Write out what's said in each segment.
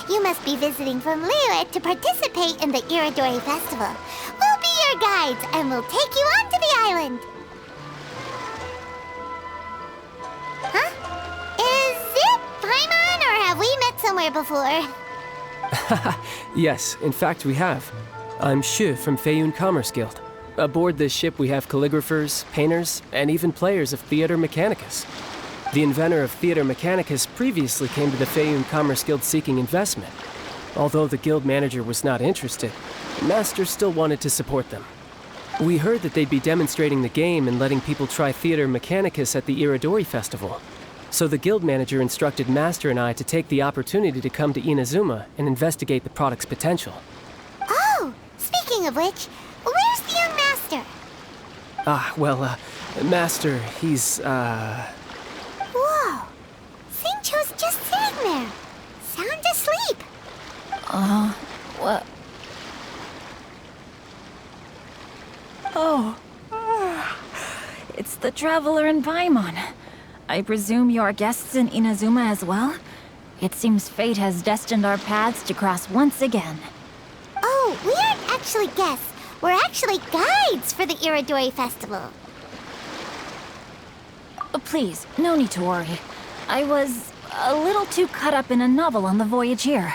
You must be visiting from Liyue to participate in the Iridori Festival. We'll be your guides, and we'll take you onto the island. Huh? Is it Paimon, or have we met somewhere before? Yes, in fact we have. I'm Shu from Feiyun Commerce Guild. Aboard this ship we have calligraphers, painters, and even players of Theater Mechanicus. The inventor of Theater Mechanicus previously came to the Feiyun Commerce Guild seeking investment. Although the guild manager was not interested, Master still wanted to support them. We heard that they'd be demonstrating the game and letting people try Theater Mechanicus at the Iridori Festival. So the guild manager instructed Master and I to take the opportunity to come to Inazuma and investigate the product's potential. Oh, speaking of which, where's the young master? Master, he's, Whoa! Sing Chu's just sitting there, sound asleep. What? Oh, it's the Traveler and Paimon. I presume you're guests in Inazuma as well? It seems fate has destined our paths to cross once again. Oh, we aren't actually guests. We're actually guides for the Iridori Festival. Please, no need to worry. I was a little too caught up in a novel on the voyage here.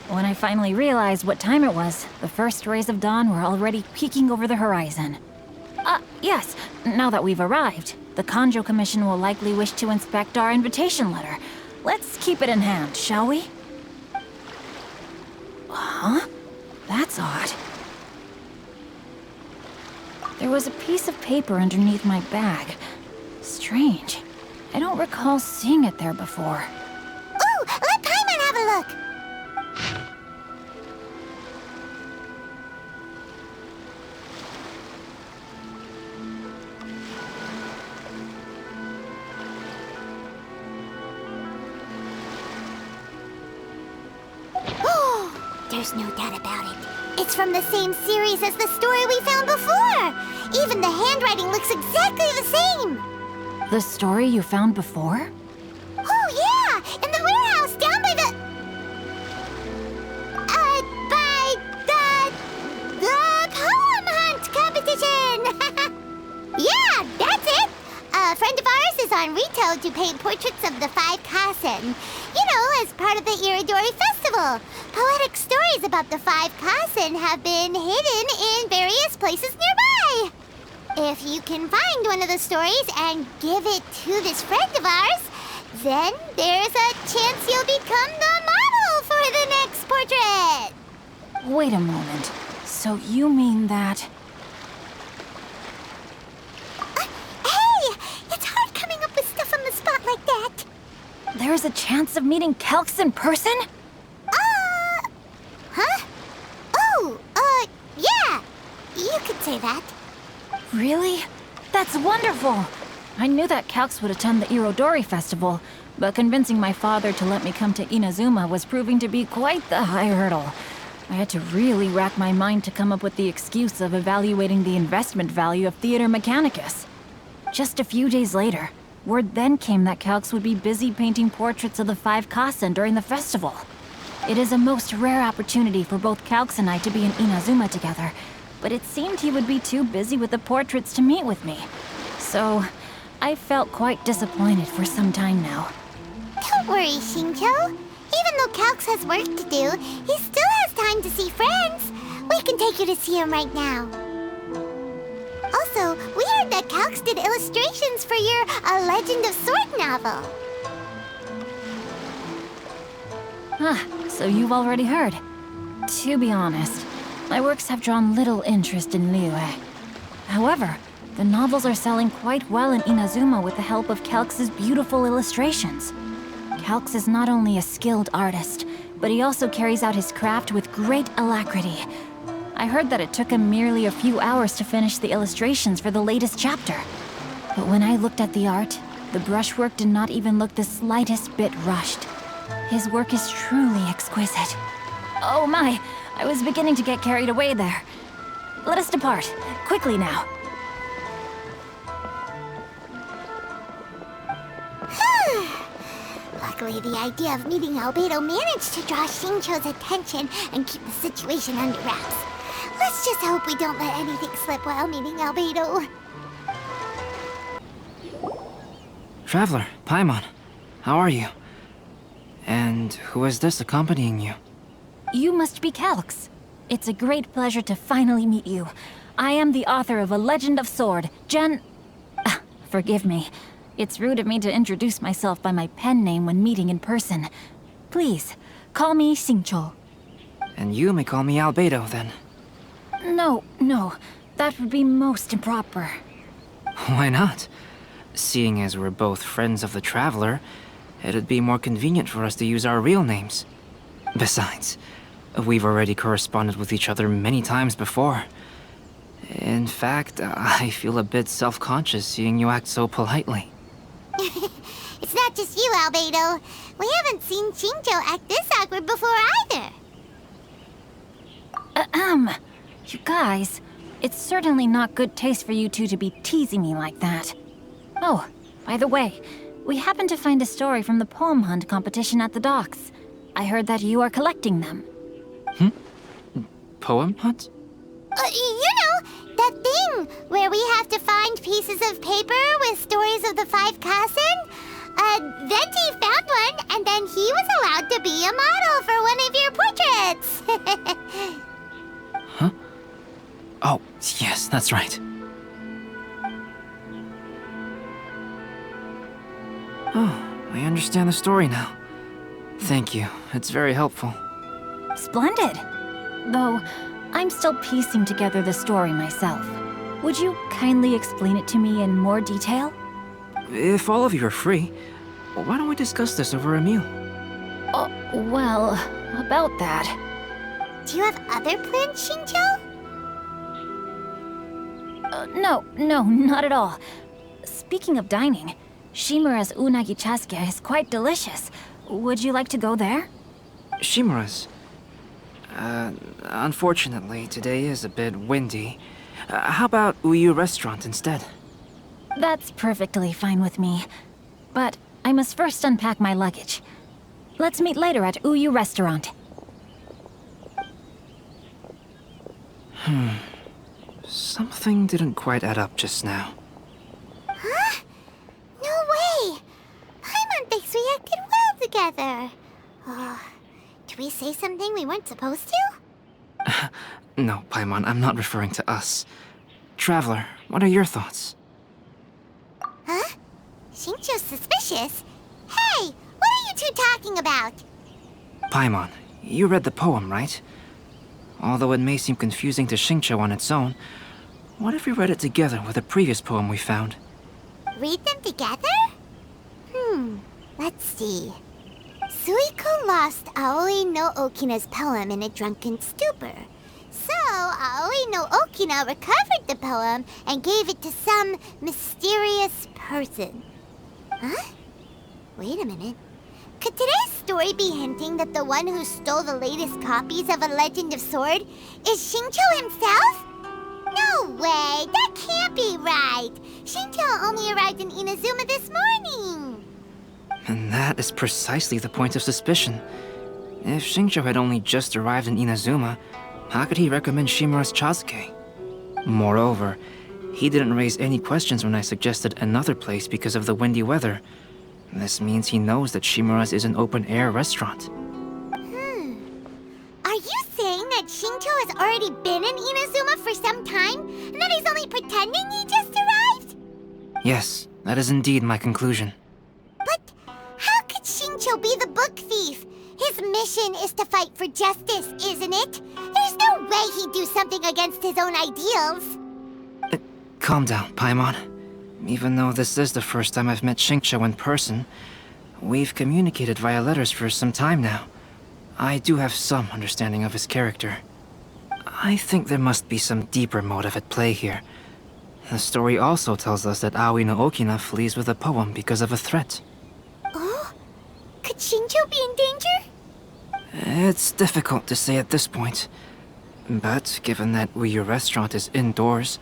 When I finally realized what time it was, the first rays of dawn were already peeking over the horizon. Yes, now that we've arrived, the Kanjo Commission will likely wish to inspect our invitation letter. Let's keep it in hand, shall we? Huh? That's odd. There was a piece of paper underneath my bag. Strange. I don't recall seeing it there before. Ooh, let Paimon have a look! There's no doubt about it. It's from the same series as the story we found before! Even the handwriting looks exactly the same! The story you found before? Oh, yeah! In the warehouse down by the... the poem hunt competition! Yeah, that's it! A friend of ours is on Rito to paint portraits of the 5 Kasen. You know, as part of the Iridori Festival. Poetic stories about the 5 Kasen have been hidden in various places nearby. If you can find one of the stories and give it to this friend of ours, then there's a chance you'll become the model for the next portrait. Wait a moment. So you mean that... Hey! It's hard coming up with stuff on the spot like that. There's a chance of meeting Calx in person? Huh? Oh, yeah. You could say that. Really? That's wonderful! I knew that Calx would attend the Irodori Festival, but convincing my father to let me come to Inazuma was proving to be quite the high hurdle. I had to really rack my mind to come up with the excuse of evaluating the investment value of Theater Mechanicus. Just a few days later, word then came that Calx would be busy painting portraits of the 5 Kasen during the festival. It is a most rare opportunity for both Calx and I to be in Inazuma together, but it seemed he would be too busy with the portraits to meet with me. So, I felt quite disappointed for some time now. Don't worry, Shin Cyu. Even though Calx has work to do, he still has time to see friends. We can take you to see him right now. Also, we heard that Calx did illustrations for your A Legend of Sword novel. So you've already heard. To be honest, my works have drawn little interest in Liyue. However, the novels are selling quite well in Inazuma with the help of Calx's beautiful illustrations. Calx is not only a skilled artist, but he also carries out his craft with great alacrity. I heard that it took him merely a few hours to finish the illustrations for the latest chapter. But when I looked at the art, the brushwork did not even look the slightest bit rushed. His work is truly exquisite. Oh my, I was beginning to get carried away there. Let us depart, quickly now. Luckily, the idea of meeting Albedo managed to draw Xingqiu's attention and keep the situation under wraps. Let's just hope we don't let anything slip while meeting Albedo. Traveler, Paimon, how are you? And who is this accompanying you? You must be Calx. It's a great pleasure to finally meet you. I am the author of A Legend of Sword, Forgive me. It's rude of me to introduce myself by my pen name when meeting in person. Please, call me Sing Czu. And you may call me Albedo, then. No, that would be most improper. Why not? Seeing as we're both friends of the Traveler, it'd be more convenient for us to use our real names. Besides, we've already corresponded with each other many times before. In fact, I feel a bit self-conscious seeing you act so politely. It's not just you, Albedo. We haven't seen Xingqiu act this awkward before either. You guys, it's certainly not good taste for you two to be teasing me like that. Oh, by the way, we happened to find a story from the poem hunt competition at the docks. I heard that you are collecting them. Poem hunt? You know, that thing where we have to find pieces of paper with stories of the 5 Kasen? Venti found one, and then he was allowed to be a model for one of your portraits. Huh? Oh, yes, that's right. Oh, I understand the story now. Thank you, it's very helpful. Splendid. Though, I'm still piecing together the story myself. Would you kindly explain it to me in more detail? If all of you are free, why don't we discuss this over a meal? Well, about that. Do you have other plans, Xingqiu? No, not at all. Speaking of dining, Shimura's unagi chasuke is quite delicious. Would you like to go there? Shimura's? Unfortunately, today is a bit windy. How about Uyu Restaurant instead? That's perfectly fine with me. But I must first unpack my luggage. Let's meet later at Uyu Restaurant. Something didn't quite add up just now. Huh? No way! Paimon thinks we acted well together. Did we say something we weren't supposed to? No, Paimon, I'm not referring to us. Traveler, what are your thoughts? Huh? Xingqiu's suspicious? Hey, what are you two talking about? Paimon, you read the poem, right? Although it may seem confusing to Xingqiu on its own, what if we read it together with a previous poem we found? Read them together? Let's see. Suiko lost Aoi no Okina's poem in a drunken stupor. So, Aoi no Okina recovered the poem and gave it to some mysterious person. Huh? Wait a minute. Could today's story be hinting that the one who stole the latest copies of A Legend of Sword is Xingqiu himself? No way! That can't be right! Xingqiu only arrived in Inazuma this morning! And that is precisely the point of suspicion. If Xingqiu had only just arrived in Inazuma, how could he recommend Shimura's chasuke? Moreover, he didn't raise any questions when I suggested another place because of the windy weather. This means he knows that Shimura's is an open-air restaurant. Are you saying that Xingqiu has already been in Inazuma for some time, and that he's only pretending he just arrived? Yes, that is indeed my conclusion. But how could Xingqiu be the book thief? His mission is to fight for justice, isn't it? There's no way he'd do something against his own ideals. Calm down, Paimon. Even though this is the first time I've met Xingqiu in person, we've communicated via letters for some time now. I do have some understanding of his character. I think there must be some deeper motive at play here. The story also tells us that Aoi no Okina flees with a poem because of a threat. Oh? Could Xingqiu be in danger? It's difficult to say at this point. But given that Uyu Restaurant is indoors,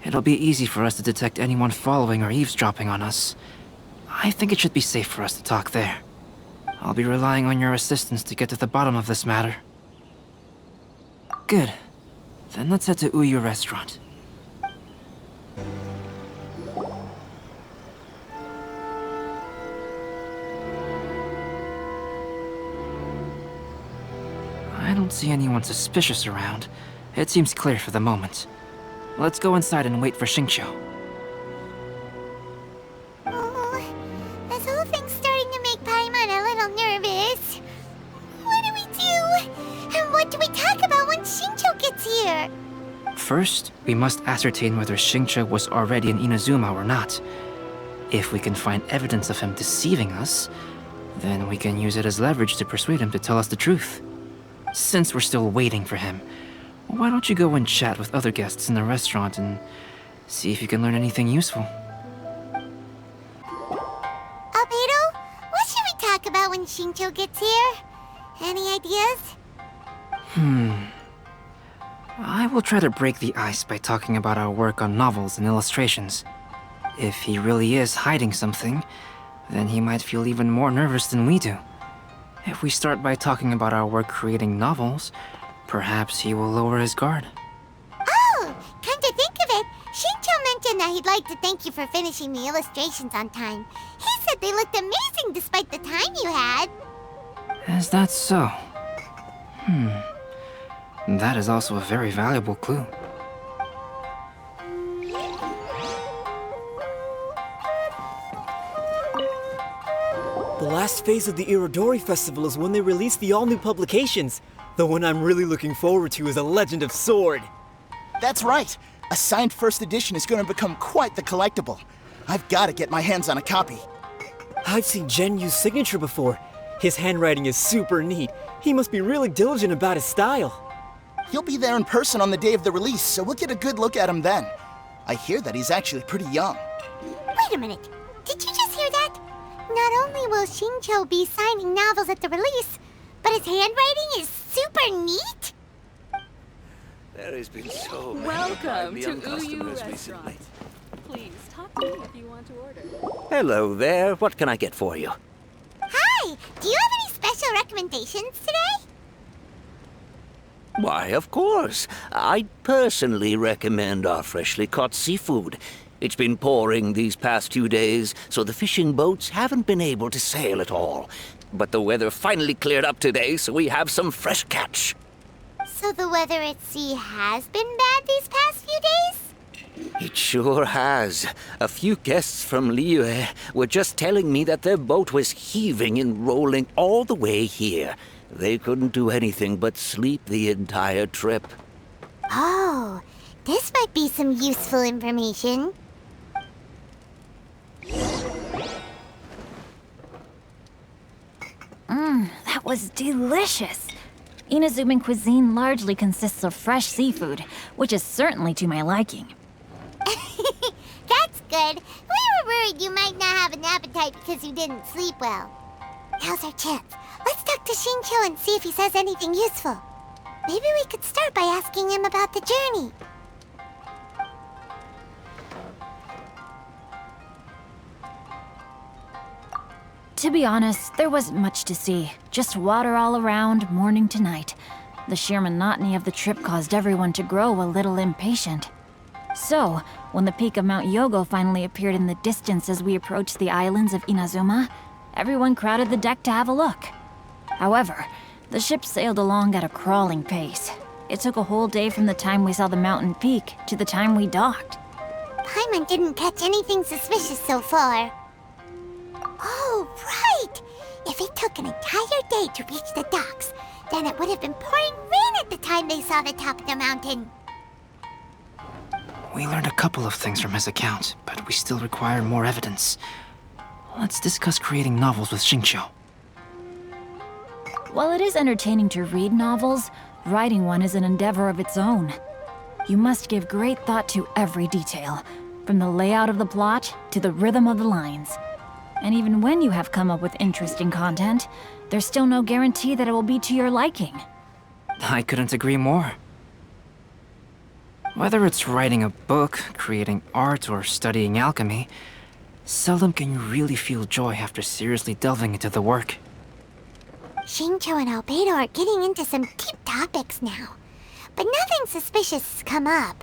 it'll be easy for us to detect anyone following or eavesdropping on us. I think it should be safe for us to talk there. I'll be relying on your assistance to get to the bottom of this matter. Good. Then let's head to Uyu Restaurant. I don't see anyone suspicious around. It seems clear for the moment. Let's go inside and wait for Xingqiu. Oh, this whole thing's starting to make Paimon a little nervous. What do we do? And what do we talk about when Xingqiu gets here? First, we must ascertain whether Xingqiu was already in Inazuma or not. If we can find evidence of him deceiving us, then we can use it as leverage to persuade him to tell us the truth. Since we're still waiting for him, why don't you go and chat with other guests in the restaurant and see if you can learn anything useful? Albedo, what should we talk about when Xingqiu gets here? Any ideas? I will try to break the ice by talking about our work on novels and illustrations. If he really is hiding something, then he might feel even more nervous than we do. If we start by talking about our work creating novels, perhaps he will lower his guard. Oh, come to think of it, Xingqiu mentioned that he'd like to thank you for finishing the illustrations on time. He said they looked amazing despite the time you had. Is that so? That is also a very valuable clue. The last phase of the Irodori Festival is when they release the all-new publications. The one I'm really looking forward to is A Legend of Sword. That's right. A signed first edition is going to become quite the collectible. I've got to get my hands on a copy. I've seen Genyu's signature before. His handwriting is super neat. He must be really diligent about his style. He'll be there in person on the day of the release, so we'll get a good look at him then. I hear that he's actually pretty young. Wait a minute, did you just hear that? Not only will Xingqiu be signing novels at the release, but his handwriting is super neat? There has been so many Welcome to young Uyu customers Restaurant. recently. Please talk to me if you want to order. Hello there. What can I get for you? Hi, do you have any special recommendations today? Why, of course. I personally recommend our freshly caught seafood. It's been pouring these past few days, so the fishing boats haven't been able to sail at all. But the weather finally cleared up today, so we have some fresh catch. So the weather at sea has been bad these past few days? It sure has. A few guests from Liyue were just telling me that their boat was heaving and rolling all the way here. They couldn't do anything but sleep the entire trip. Oh, this might be some useful information. That was delicious. Inazuman cuisine largely consists of fresh seafood, which is certainly to my liking. That's good. We were worried you might not have an appetite because you didn't sleep well. Now's our chance. Let's talk to Xingqiu and see if he says anything useful. Maybe we could start by asking him about the journey. To be honest, there wasn't much to see. Just water all around, morning to night. The sheer monotony of the trip caused everyone to grow a little impatient. So, when the peak of Mount Yogo finally appeared in the distance as we approached the islands of Inazuma, everyone crowded the deck to have a look. However, the ship sailed along at a crawling pace. It took a whole day from the time we saw the mountain peak to the time we docked. Paimon didn't catch anything suspicious so far. Oh, right! If it took an entire day to reach the docks, then it would have been pouring rain at the time they saw the top of the mountain. We learned a couple of things from his account, but we still require more evidence. Let's discuss creating novels with Xingqiu. While it is entertaining to read novels, writing one is an endeavor of its own. You must give great thought to every detail, from the layout of the plot to the rhythm of the lines. And even when you have come up with interesting content, there's still no guarantee that it will be to your liking. I couldn't agree more. Whether it's writing a book, creating art, or studying alchemy, seldom can you really feel joy after seriously delving into the work. Shin Czu and Albedo are getting into some deep topics now. But nothing suspicious has come up.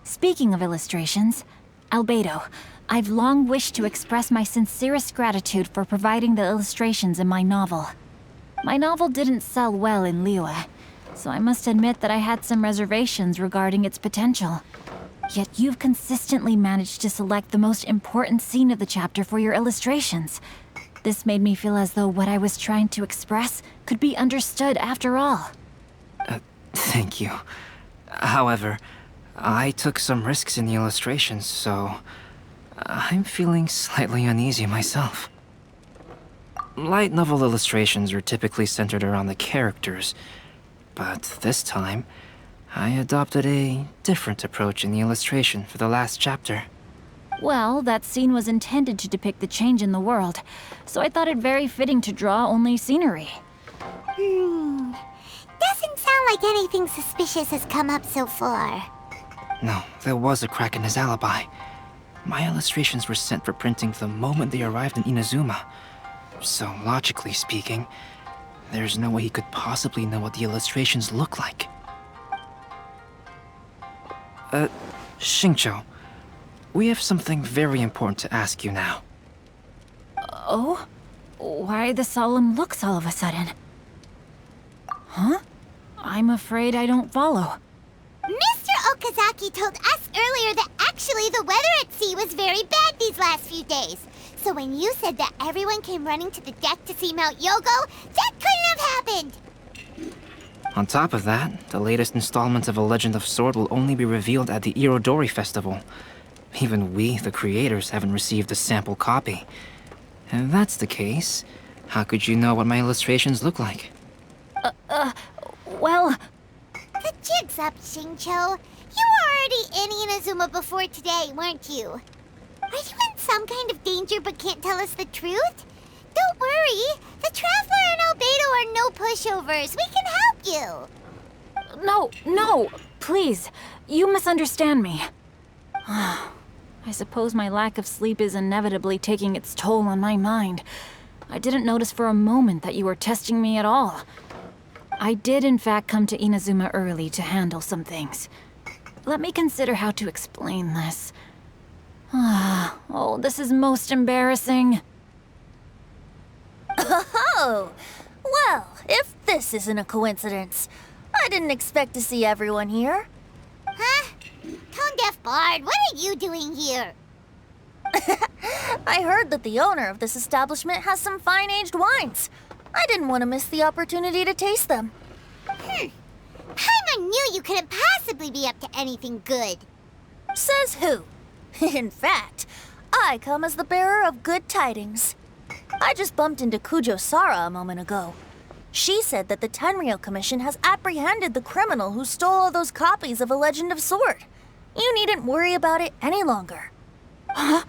Speaking of illustrations, Albedo, I've long wished to express my sincerest gratitude for providing the illustrations in my novel. My novel didn't sell well in Liyue, so I must admit that I had some reservations regarding its potential. Yet you've consistently managed to select the most important scene of the chapter for your illustrations. This made me feel as though what I was trying to express could be understood after all. Thank you. However, I took some risks in the illustrations, so I'm feeling slightly uneasy myself. Light novel illustrations are typically centered around the characters, but this time, I adopted a different approach in the illustration for the last chapter. Well, that scene was intended to depict the change in the world, so I thought it very fitting to draw only scenery. Doesn't sound like anything suspicious has come up so far. No, there was a crack in his alibi. My illustrations were sent for printing the moment they arrived in Inazuma. So, logically speaking, there's no way he could possibly know what the illustrations look like. Shin Czu, we have something very important to ask you now. Oh? Why the solemn looks all of a sudden? Huh? I'm afraid I don't follow. Mr. Okazaki told us earlier that actually the weather at sea was very bad these last few days. So when you said that everyone came running to the deck to see Mount Yogo, that couldn't have happened! On top of that, the latest installment of A Legend of Sword will only be revealed at the Irodori Festival. Even we, the creators, haven't received a sample copy. If that's the case, how could you know what my illustrations look like? Well... The jig's up, Shin Czu. You were already in Inazuma before today, weren't you? Are you in some kind of danger but can't tell us the truth? Don't worry. The Traveler and Albedo are no pushovers. We can help you. No, please. You misunderstand me. I suppose my lack of sleep is inevitably taking its toll on my mind. I didn't notice for a moment that you were testing me at all. I did in fact come to Inazuma early to handle some things. Let me consider how to explain this. Oh, this is most embarrassing. Oh, well, if this isn't a coincidence, I didn't expect to see everyone here. Huh? Tone-deaf bard, what are you doing here? I heard that the owner of this establishment has some fine-aged wines. I didn't want to miss the opportunity to taste them. Paimon knew you couldn't possibly be up to anything good. Says who? In fact, I come as the bearer of good tidings. I just bumped into Kujo Sara a moment ago. She said that the Tenryou Commission has apprehended the criminal who stole all those copies of A Legend of Sword. You needn't worry about it any longer. Huh?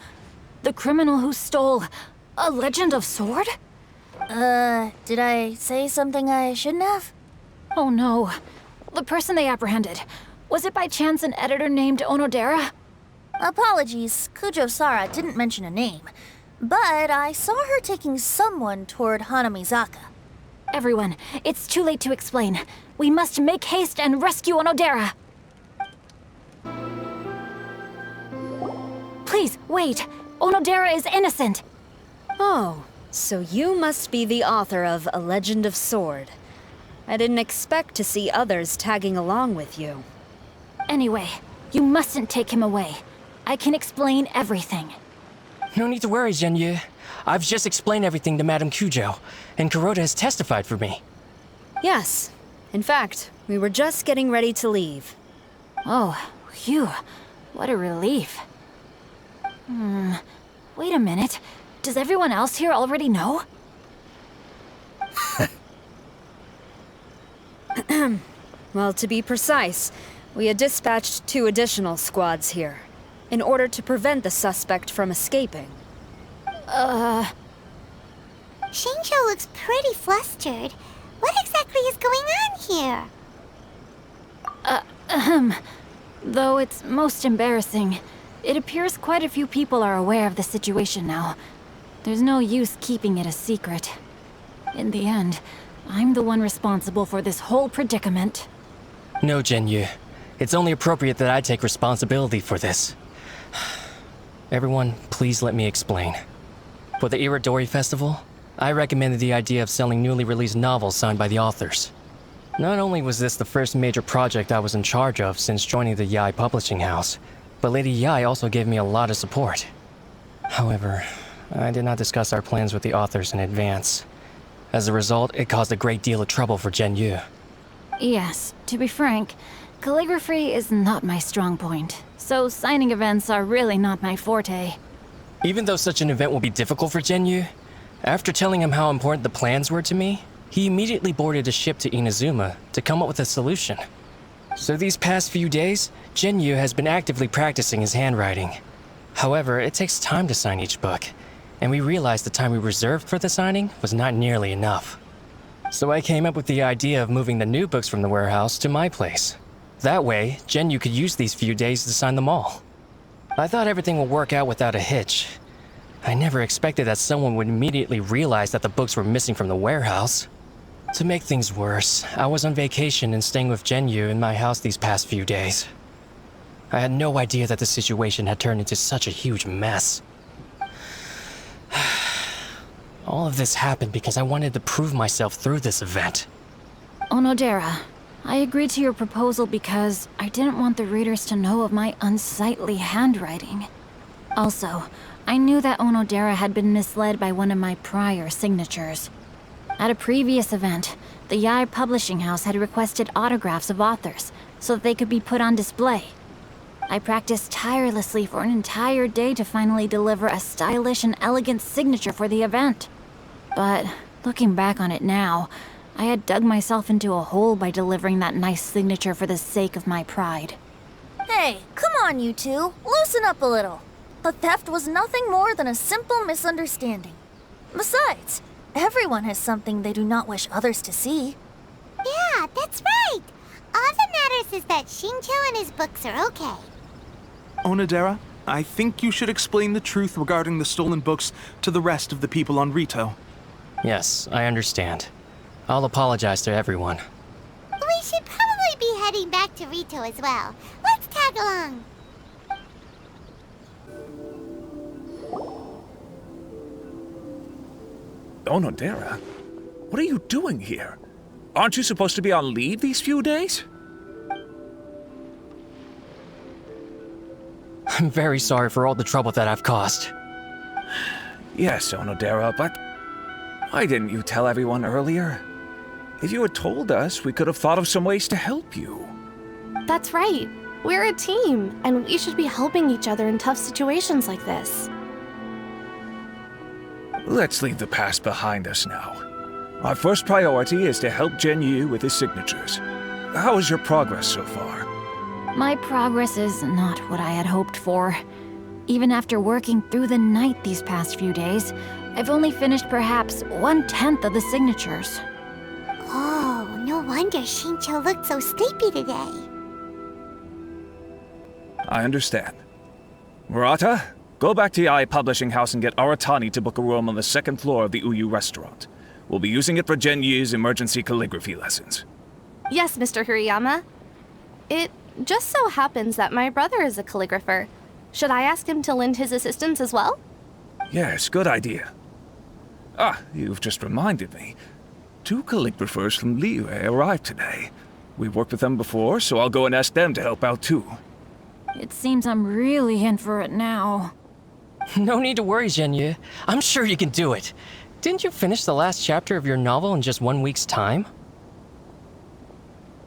The criminal who stole A Legend of Sword? Did I say something I shouldn't have? Oh no. The person they apprehended. Was it by chance an editor named Onodera? Apologies, Kujo Sara didn't mention a name. But I saw her taking someone toward Hanamizaka. Everyone, it's too late to explain. We must make haste and rescue Onodera. Please, wait. Onodera is innocent. Oh, so you must be the author of A Legend of Sword. I didn't expect to see others tagging along with you. Anyway, you mustn't take him away. I can explain everything. No need to worry, Zhenyu. I've just explained everything to Madame Kujo, and Kuroda has testified for me. Yes. In fact, we were just getting ready to leave. Oh, phew. What a relief. Wait a minute. Does everyone else here already know? Well, to be precise, we had dispatched 2 additional squads here, in order to prevent the suspect from escaping. Shin Czu looks pretty flustered. What exactly is going on here? Though it's most embarrassing, it appears quite a few people are aware of the situation now. There's no use keeping it a secret. In the end, I'm the one responsible for this whole predicament. No, Genyu. It's only appropriate that I take responsibility for this. Everyone, please let me explain. For the Iridori Festival, I recommended the idea of selling newly released novels signed by the authors. Not only was this the first major project I was in charge of since joining the Yae publishing house, but Lady Yae also gave me a lot of support. However, I did not discuss our plans with the authors in advance. As a result, it caused a great deal of trouble for Genyu. Yes, to be frank, calligraphy is not my strong point, so signing events are really not my forte. Even though such an event will be difficult for Genyu, after telling him how important the plans were to me, he immediately boarded a ship to Inazuma to come up with a solution. So these past few days, Genyu has been actively practicing his handwriting. However, it takes time to sign each book, and we realized the time we reserved for the signing was not nearly enough. So I came up with the idea of moving the new books from the warehouse to my place. That way, Genyu could use these few days to sign them all. I thought everything would work out without a hitch. I never expected that someone would immediately realize that the books were missing from the warehouse. To make things worse, I was on vacation and staying with Genyu in my house these past few days. I had no idea that the situation had turned into such a huge mess. All of this happened because I wanted to prove myself through this event. Onodera, I agreed to your proposal because I didn't want the readers to know of my unsightly handwriting. Also, I knew that Onodera had been misled by one of my prior signatures. At a previous event, the Yae publishing house had requested autographs of authors so that they could be put on display. I practiced tirelessly for an entire day to finally deliver a stylish and elegant signature for the event. But looking back on it now, I had dug myself into a hole by delivering that nice signature for the sake of my pride. Hey, come on, you two. Loosen up a little. The theft was nothing more than a simple misunderstanding. Besides, everyone has something they do not wish others to see. Yeah, that's right. All that matters is that Shin Czu and his books are okay. Onodera, I think you should explain the truth regarding the stolen books to the rest of the people on Rito. Yes, I understand. I'll apologize to everyone. We should probably be heading back to Rito as well. Let's tag along. Onodera, what are you doing here? Aren't you supposed to be on leave these few days? I'm very sorry for all the trouble that I've caused. Yes, Onodera, but why didn't you tell everyone earlier? If you had told us, we could have thought of some ways to help you. That's right. We're a team, and we should be helping each other in tough situations like this. Let's leave the past behind us now. Our first priority is to help Genyu with his signatures. How is your progress so far? My progress is not what I had hoped for. Even after working through the night these past few days, I've only finished perhaps 1/10 of the signatures. Oh, no wonder Shin Czu looked so sleepy today. I understand. Murata, go back to Yae Publishing House and get Aratani to book a room on the second floor of the Uyu restaurant. We'll be using it for Genyu's emergency calligraphy lessons. Yes, Mr. Hirayama. It just so happens that my brother is a calligrapher. Should I ask him to lend his assistance as well? Yes, good idea. Ah, you've just reminded me. 2 calligraphers from Liyue arrived today. We've worked with them before, so I'll go and ask them to help out too. It seems I'm really in for it now. No need to worry, Genyu. I'm sure you can do it. Didn't you finish the last chapter of your novel in just 1 week's time?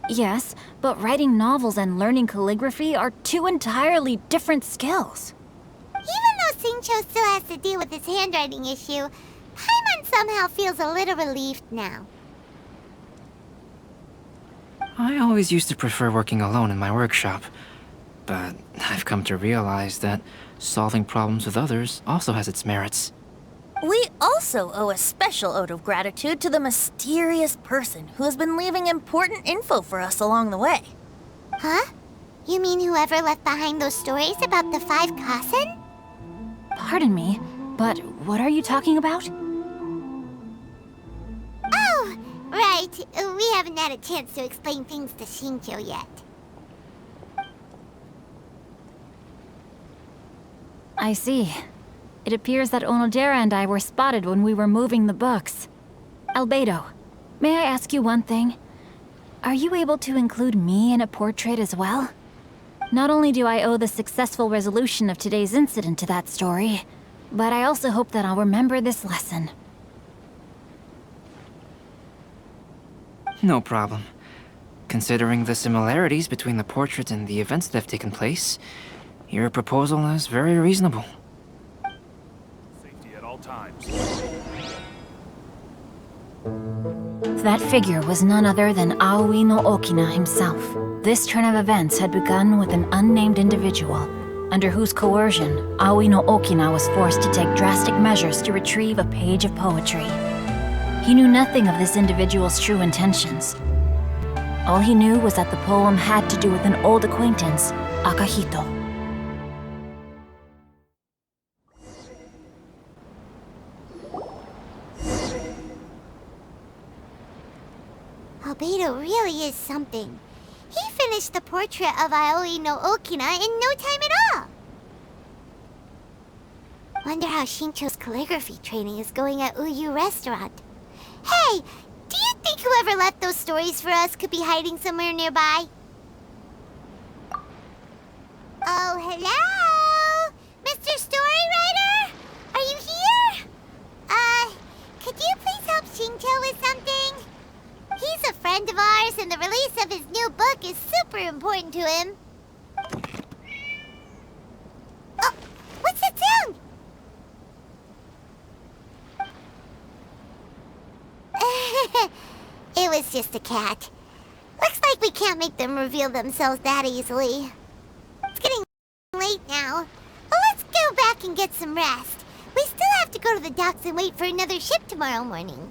Yes, but writing novels and learning calligraphy are 2 entirely different skills. Even though Shin Czu still has to deal with his handwriting issue, Paimon somehow feels a little relieved now. I always used to prefer working alone in my workshop, but I've come to realize that solving problems with others also has its merits. We also owe a special ode of gratitude to the mysterious person who has been leaving important info for us along the way. Huh? You mean whoever left behind those stories about the 5 Kasen? Pardon me, but what are you talking about? but we haven't had a chance to explain things to Shin Cyu yet. I see. It appears that Onodera and I were spotted when we were moving the books. Albedo, may I ask you one thing? Are you able to include me in a portrait as well? Not only do I owe the successful resolution of today's incident to that story, but I also hope that I'll remember this lesson. No problem. Considering the similarities between the portrait and the events that have taken place, your proposal is very reasonable. Safety at all times. That figure was none other than Aoi no Okina himself. This turn of events had begun with an unnamed individual, under whose coercion, Aoi no Okina was forced to take drastic measures to retrieve a page of poetry. He knew nothing of this individual's true intentions. All he knew was that the poem had to do with an old acquaintance, Akahito. Albedo really is something. He finished the portrait of Aoi no Okina in no time at all. Wonder how Shincho's calligraphy training is going at Uyu Restaurant. Hey, do you think whoever left those stories for us could be hiding somewhere nearby? Oh, hello? Mr. Storywriter? Are you here? Could you please help Shincho with something? He's a friend of ours, and the release of his new book is super important to him. Oh, what's that sound? It was just a cat. Looks like we can't make them reveal themselves that easily. It's getting late now. Well, let's go back and get some rest. We still have to go to the docks and wait for another ship tomorrow morning.